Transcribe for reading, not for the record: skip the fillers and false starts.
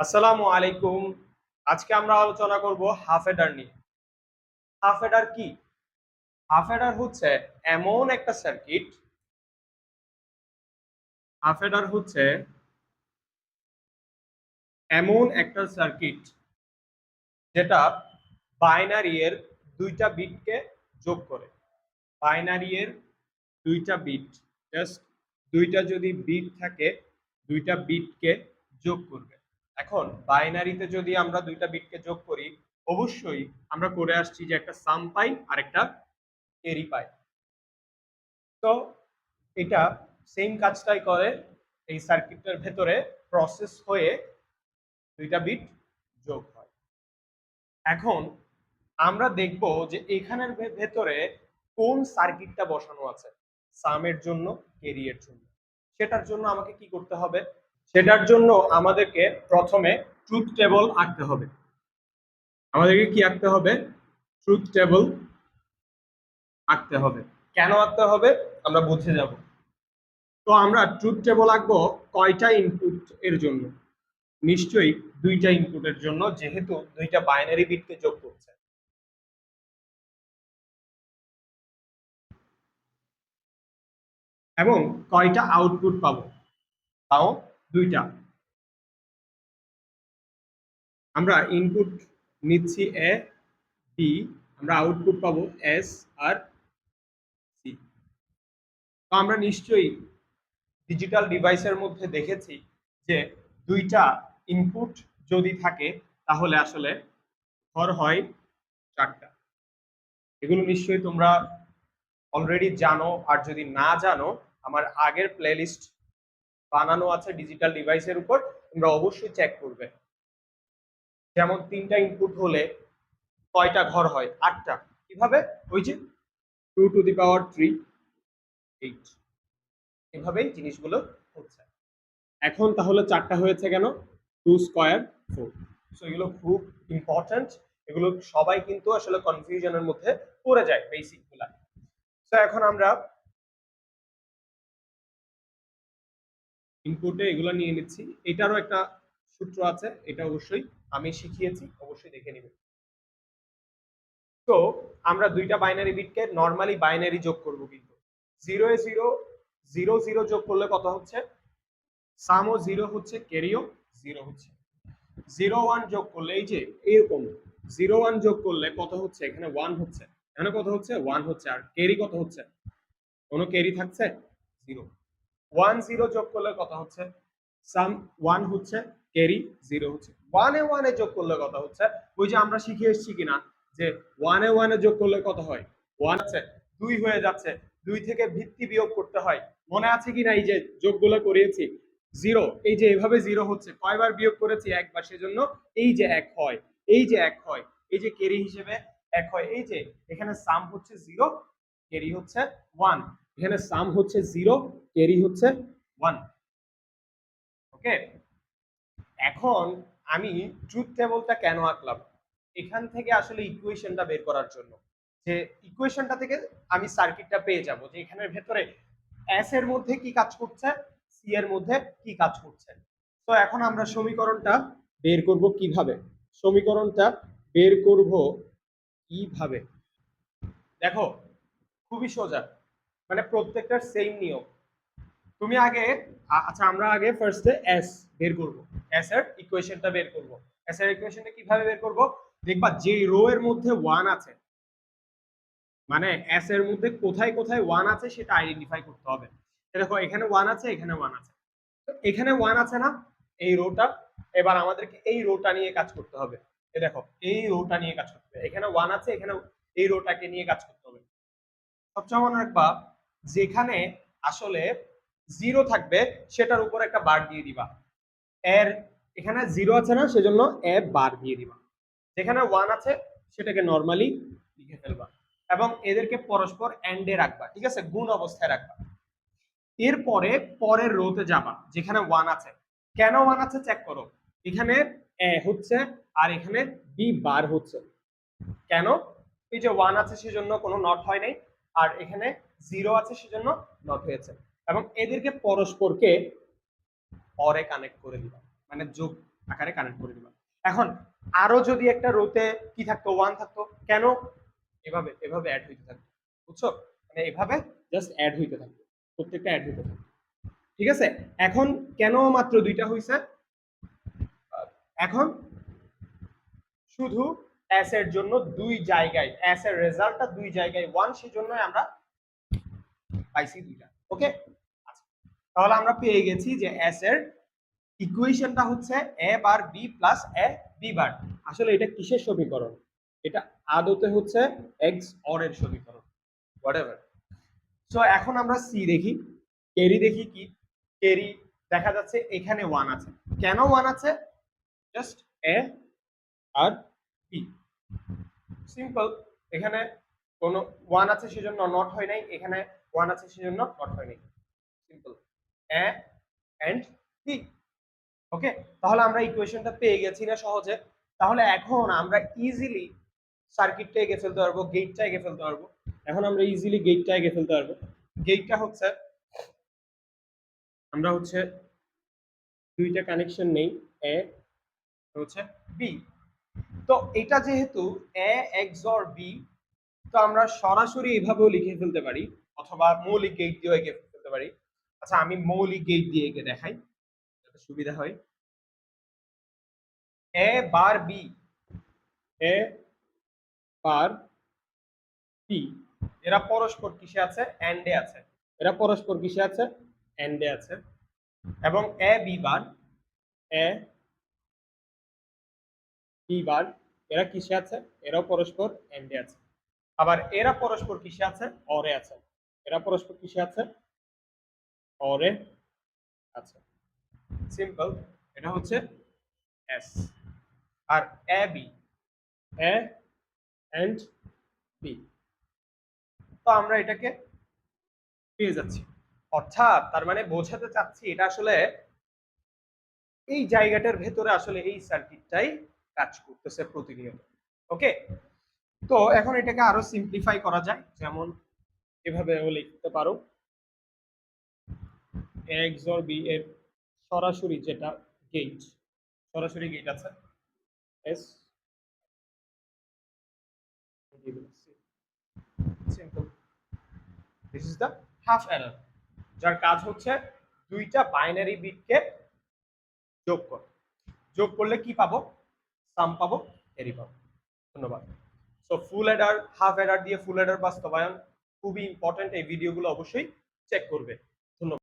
আসসালামু আলাইকুম। আজকে আমরা আলোচনা করব হাফ এডার নিয়ে। হাফ এডার কি? হাফ এডার হচ্ছে এমন একটা সার্কিট। হাফ এডার হচ্ছে এমন একটা সার্কিট যেটা বাইনারি এর দুইটা বিটকে যোগ করে। বাইনারি এর দুইটা বিট, জাস্ট দুইটা যদি বিট থাকে, দুইটা বিটকে যোগ করবে। এখন বাইনারিতে যদি আমরা দুইটা বিটকে যোগ করি, অবশ্যই আমরা করে আসছি যে একটা সাম পাই আর একটা ক্যারি পাই। তো এটা সেম কাজটাই করে। এই সার্কিটের ভেতরে প্রসেস হয়ে দুইটা বিট যোগ হয়। এখন আমরা দেখব যে এখানের ভেতরে কোন সার্কিটটা বসানো আছে, সামের জন্য, ক্যারি এর জন্য। সেটার জন্য আমাকে কি করতে হবে? সেটার জন্য আমাদেরকে প্রথমে ট্রুথ টেবল আঁকতে হবে। আমাদেরকে কি আঁকতে হবে? ট্রুথ টেবল আঁকতে হবে। কেন আঁকতে হবে আমরা বুঝে যাব। তো আমরা ট্রুথ টেবল আঁকবো কয়টা ইনপুট এর জন্য? নিশ্চয়ই দুইটা ইনপুটের জন্য, যেহেতু দুইটা বাইনারি বিটকে যোগ করছে। এবং কয়টা আউটপুট পাবো? তাও দুইটা। আমরা ইনপুট নিচ্ছি এ, বি, আমরা আউটপুট পাবো এস আর সি। তো আমরা নিশ্চয়ই ডিজিটাল ডিভাইসের মধ্যে দেখেছি যে দুইটা ইনপুট যদি থাকে তাহলে আসলে ঘর হয় চারটা। এগুলো নিশ্চয়ই তোমরা অলরেডি জানো, আর যদি না জানো আমার আগের প্লেলিস্ট বানানো আছে ডিজিটাল ডিভাইসের উপর, তোমরা অবশ্যই চেক করবে। যেমন তিনটা ইনপুট হলে কয়টা ঘর হয়? আটটা। কিভাবে? ওই যে 2 to the power 3 8, এভাবেই জিনিসগুলো হচ্ছে। এখন তাহলে চারটা হয়েছে কেন? 2 স্কয়ার 4। সো এগুলো খুব ইম্পর্টেন্ট। এগুলো সবাই কিন্তু আসলে কনফিউশনের মধ্যে পড়ে যায় বেসিক গুলা। তো এখন আমরা ইনপুটে এগুলো নিয়ে নিচ্ছি। এটারও একটা সূত্র আছে, এটা অবশ্যই আমি শিখিয়েছি, অবশ্যই দেখে নিবে। তো আমরা দুইটা বাইনারি বিটকে নরমালি বাইনারি যোগ করব, কিন্তু 0 এ 0, 0 0 যোগ করলে কত হচ্ছে? সামও 0 হচ্ছে, ক্যারিও 0 হচ্ছে। 0 1 যোগ করলে এই যে এরকম 0 1 যোগ করলে কত হচ্ছে? এখানে 1 হচ্ছে। এখানে কত হচ্ছে? 1 হচ্ছে। আর ক্যারি কত হচ্ছে? কোনো ক্যারি থাকছে? 0। 1 0 যোগ করলে কত হচ্ছে? সাম 1 হচ্ছে, ক্যারি 0 হচ্ছে। 1 এ 1 এ যোগ করলে কত হচ্ছে? ওই যে আমরা শিখে এসেছি কিনা যে 1 এ 1 এ যোগ করলে কত হয়? 1 আছে, 2 হয়ে যাচ্ছে। 2 থেকে ভিত্তি বিয়োগ করতে হয়। মনে আছে কিনা এই যে যোগগুলো করিয়েছি? 0, এই যে এভাবে 0 হচ্ছে। কয়বার বিয়োগ করেছি? একবার। সেজন্য এই যে 1 হয়, এই যে 1 হয়, এই যে ক্যারি হিসেবে 1 হয়। এই যে এখানে সাম হচ্ছে 0, ক্যারি হচ্ছে 1। এখানে সাম হচ্ছে 0, ক্যারি হচ্ছে 1। ওকে, এখন আমি ট্রুথ টেবলটা কেন আঁকলাম? এখান থেকে আসলে ইকুয়েশনটা বের করার জন্য, যে ইকুয়েশনটা থেকে আমি সার্কিটটা পেয়ে যাব যে এখানের ভেতরে এস এর মধ্যে কি কাজ করছে, সি এর মধ্যে কি কাজ করছে। তো এখন আমরা সমীকরণটা বের করব কিভাবে? সমীকরণটা বের করব কিভাবে? দেখো, খুবই সোজা, মানে প্রত্যেকটার সেম নিয়ম। তুমি আগে, আচ্ছা আমরা আগে ফার্স্টে এস বের করব। এস এর ইকুয়েশনটা বের করব। এস এর ইকুয়েশনটা কিভাবে বের করব? দেখবা যে রো এর মধ্যে 1 আছে, মানে এস এর মধ্যে কোথায় কোথায় 1 আছে সেটা আইডেন্টিফাই করতে হবে। দেখো এখানে 1 আছে, এখানে 1 আছে। তো এখানে 1 আছে না, এই রোটা। এবার আমাদেরকে এই রোটা নিয়ে কাজ করতে হবে। এই দেখো, এই রোটা নিয়ে কাজ করতে হবে। এখানে 1 আছে, এখানে এই রোটাকে নিয়ে কাজ করতে হবে। সবসময় মনে রাখবা, যেখানে আসলে 0 থাকবে সেটার উপর একটা বার দিয়ে দিবা। এর এখানে 0 আছে না, সেজন্য এ বার দিয়ে দিবা। যেখানে 1 আছে সেটাকে নরমালি লিখে ফেলবা এবং এদেরকে পরস্পর এন্ডে রাখবা, ঠিক আছে, গুণ অবস্থায় রাখবা। এরপরে পরের রোতে যাবা যেখানে 1 আছে। কেন 1 আছে চেক করো। এখানে এ হচ্ছে আর এখানে বি বার হচ্ছে। কেন? এই যে 1 আছে সেজন্য কোনো নট হয় নাই, আর এখানে 0 আছে সেজন্য নট হয়েছে। এবং এদেরকে পরস্পরকে অরে কানেক্ট করে দিবা, মানে যোগ আকারে কানেক্ট করে দিবা। এখন আরো যদি একটা রোতে কি থাকতো, 1 থাকতো, কেন এভাবে এভাবে অ্যাড হইতে থাকতো, বুঝছো? মানে এভাবে জাস্ট অ্যাড হইতে থাকতো, প্রত্যেকটা অ্যাড হইতে থাকতো। ঠিক আছে, এখন কেন মাত্র 2টা হইছে? এখন শুধু এস এর জন্য দুই জায়গায়, এস এর রেজাল্টটা দুই জায়গায় 1, সেজন্য আমরা পাইছি 2টা। ওকে, আচ্ছা, তাহলে আমরা পেয়ে গেছি যে এস এর ইকুয়েশনটা হচ্ছে এ বার বি প্লাস এ বি বার। আসলে এটা কিসের সমীকরণ? এটা আদতে হচ্ছে এক্স অর এর সমীকরণ, হোয়াটএভার। সো এখন আমরা সি দেখি, ক্যারি দেখি কি। ক্যারি দেখা যাচ্ছে এখানে 1 আছে। কেন 1 আছে? Just a R B, simple. এখানে কোনো 1 আছে সেজন্য নট হয় নাই, এখানে 1 আছে সেজন্য নট হয় নাই, সিম্পল, এ এন্ড বি। ওকে, তাহলে আমরা ইকুয়েশনটা পেয়ে গেছি না সহজে? তাহলে এখন আমরা ইজিলি সার্কিটটা এঁকে ফেলতে পারবো, গেটটা এঁকে ফেলতে পারবো। এখন আমরা ইজিলি গেটটা এঁকে ফেলতে পারবো। গেটটা হচ্ছে, আমরা হচ্ছে দুইটা কানেকশন নেই, এ হচ্ছে বি। তো এটা যেহেতু এ এক্স অর বি, তো আমরা সরাসরি এভাবেও লিখে ফেলতে পারি, অথবা মৌলিক গেট দিয়েও এঁকে ফেলতে পারি। আচ্ছা, আমি মৌলিক গেট দিয়ে এঁকে দেখাই যাতে সুবিধা হয়। এ বার বি, এ বার বি, এরা পরস্পর কিসে আছে? এন্ডে আছে। এরা পরস্পর কিসে আছে? এন্ডে আছে। এবং A B bar, A B বার, এরা কিসে আছে? এরাও পরস্পর এন্ডে আছে। আবার এরা পরস্পর কিসে আছে? অরে আছে। এরা পরস্পর কিসে আছে? অরে আছে। সিম্পল, এটা হচ্ছে এস। আর A B, A and B, তো আমরা এটাকে পেয়ে যাচ্ছি। অর্থাৎ তার মানে বোঝাতে চাচ্ছি এটা আসলে এই জায়গাটার ভেতরে আসলে এই সার্কিটটাই কাজ করতেছে প্রতিনিয়ত। ওকে, তো এখন এটাকে আরো সিম্পলিফাই করা যায়, যেমন এভাবেও লিখতে পারো, এক্স অর বি এর সরাসরি যেটা গেট, সরাসরি গেট আছে S, simple, this is the half Eder, যার কাজ হচ্ছে দুইটা বাইনারি বিটকে যোগ করা। যোগ করলে কি পাবো? সাম পাবো, ক্যারি পাবো। ধন্যবাদ। So full Eder, half Eder দিয়ে ফুল অ্যাডার বাস্তবায়ন খুবই ইম্পর্টেন্ট, এই ভিডিওগুলো অবশ্যই চেক করবে।